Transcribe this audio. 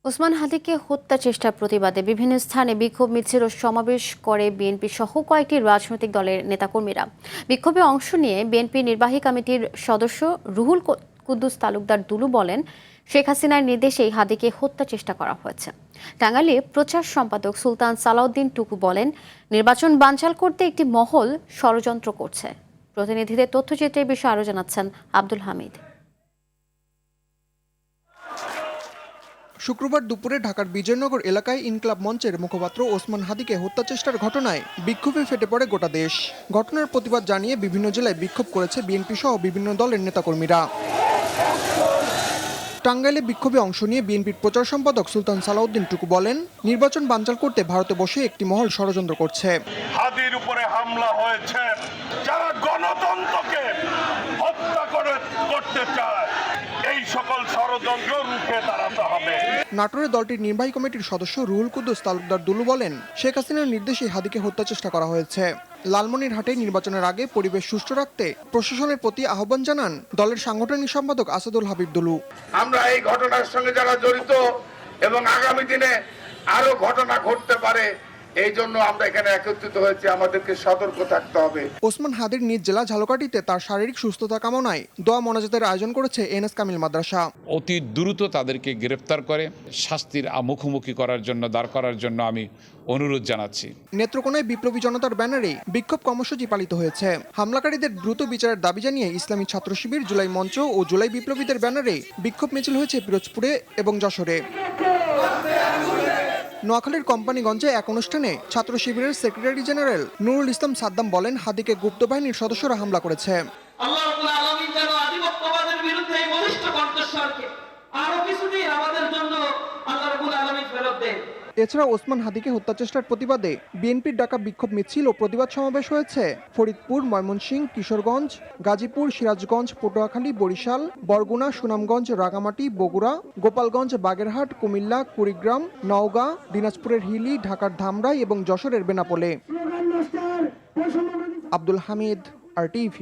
ওসমান হাদিকে হত্যা চেষ্টার প্রতিবাদে বিভিন্ন স্থানে বিক্ষোভ মিছিল ও সমাবেশ করে বিএনপি সহ কয়েকটি রাজনৈতিক দলের নেতাকর্মীরা। বিক্ষোভে অংশ নিয়ে বিএনপি নির্বাহী কমিটির সদস্য রুহুল কুদ্দুস তালুকদার দুলু বলেন, শেখ হাসিনার নির্দেশেই হাদিকে হত্যা চেষ্টা করা হয়েছে। টাঙ্গাইলে প্রচার সম্পাদক সুলতান সালাউদ্দিন টুকু বলেন, নির্বাচন বানচাল করতে একটি মহল ষড়যন্ত্র করছে। প্রতিনিধিদের তথ্যচিত্রে এই বিষয়ে আরও জানাচ্ছেন আব্দুল হামিদ। শুক্রবার দুপুরে ঢাকার বিজয়নগর এলাকায় ইনকলাব মঞ্চের মুখপাত্র ওসমান হাদিকে হত্যা চেষ্টার ঘটনায় বিক্ষোভে ফেটে পড়ে গোটা দেশ। ঘটনার প্রতিবাদ জানিয়ে বিভিন্ন জেলায় বিক্ষোভ করেছে বিএনপি সহ বিভিন্ন দলের নেতাকর্মীরা। টাঙ্গাইলে বিক্ষোভে অংশ নিয়ে বিএনপির প্রচার সম্পাদক সুলতান সালাউদ্দিন টুকু বলেন, নির্বাচন বানচাল করতে ভারতে বসে একটি মহল ষড়যন্ত্র করছে। হাদির উপরে হামলা হয়েছে, যারা গণতন্ত্রকে হত্যা করতে চায়, এই সকল ষড়যন্ত্র রুখে দাঁড়াতে হবে। নাটোরে দলটির নির্বাহী কমিটির সদস্য রুহুল কুদ্দুস তালুকদার দুলু বলেন, শেখ হাসিনার নির্দেশে হাদিকে হত্যা চেষ্টা করা হয়েছে। লালমনিরহাটে নির্বাচনের আগে পরিবেশ সুষ্ঠু রাখতে প্রশাসনের প্রতি আহ্বান জানান দলের সাংগঠনিক সম্পাদক আসাদুল হাবিব দুলু। আমরা এই ঘটনার সঙ্গে যারা জড়িত এবং আগামী দিনে আরো ঘটনা ঘটতে পারে, এই জন্য আমরা এখানে একত্রিত হয়েছি, আমাদেরকে সতর্ক থাকতে হবে। ওসমান হাদির নিজ জেলা ঝালকাঠিতে তার শারীরিক সুস্থতা কামনায় দোয়া মোনাজাতের আয়োজন করেছে এনএস কামিল মাদ্রাসা। অতি দ্রুত তাদেরকে গ্রেফতার করে শাস্তির মুখোমুখি করার জন্য, দাঁড় করার জন্য আমি অনুরোধ জানাচ্ছি। নেত্রকোনায় বিপ্লবী জনতার ব্যানারে বিক্ষোভ কর্মসূচি পালিত হয়েছে। হামলাকারীদের দ্রুত বিচারের দাবি জানিয়ে ইসলামী ছাত্র শিবির, জুলাই মঞ্চ ও জুলাই বিপ্লবীদের ব্যানারে বিক্ষোভ মিছিল হয়েছে পিরোজপুরে এবং যশোরে। নোয়াখালীর কোম্পানিগঞ্জে এক অনুষ্ঠানে ছাত্র শিবিরের সেক্রেটারি জেনারেল নুরুল ইসলাম সাদ্দাম বলেন, হাদিকে গুপ্ত বাহিনীর সদস্যরা হামলা করেছে। আল্লাহ রাব্বুল আলামিন যেন আধিপত্যবাদের বিরুদ্ধে এই বলিষ্ঠ কণ্ঠস্বরকে আরো কিছুদিন আমাদের জন্য আল্লাহ রাব্বুল আলামিন ফেরত দেন। এছাড়া ওসমান হাদিকে হত্যা চেষ্টার প্রতিবাদে বিএনপির ডাকা বিক্ষোভ মিছিল ও প্রতিবাদ সমাবেশ হয়েছে ফরিদপুর, ময়মনসিংহ, কিশোরগঞ্জ, গাজীপুর, সিরাজগঞ্জ, পটুয়াখালী, বরিশাল, বরগুনা, সুনামগঞ্জ, রাঙামাটি, বগুড়া, গোপালগঞ্জ, বাগেরহাট, কুমিল্লা, কুড়িগ্রাম, নওগাঁ, দিনাজপুরের হিলি, ঢাকার ধামরাই এবং যশোরের বেনাপোলে। আব্দুল হামিদ, RTV।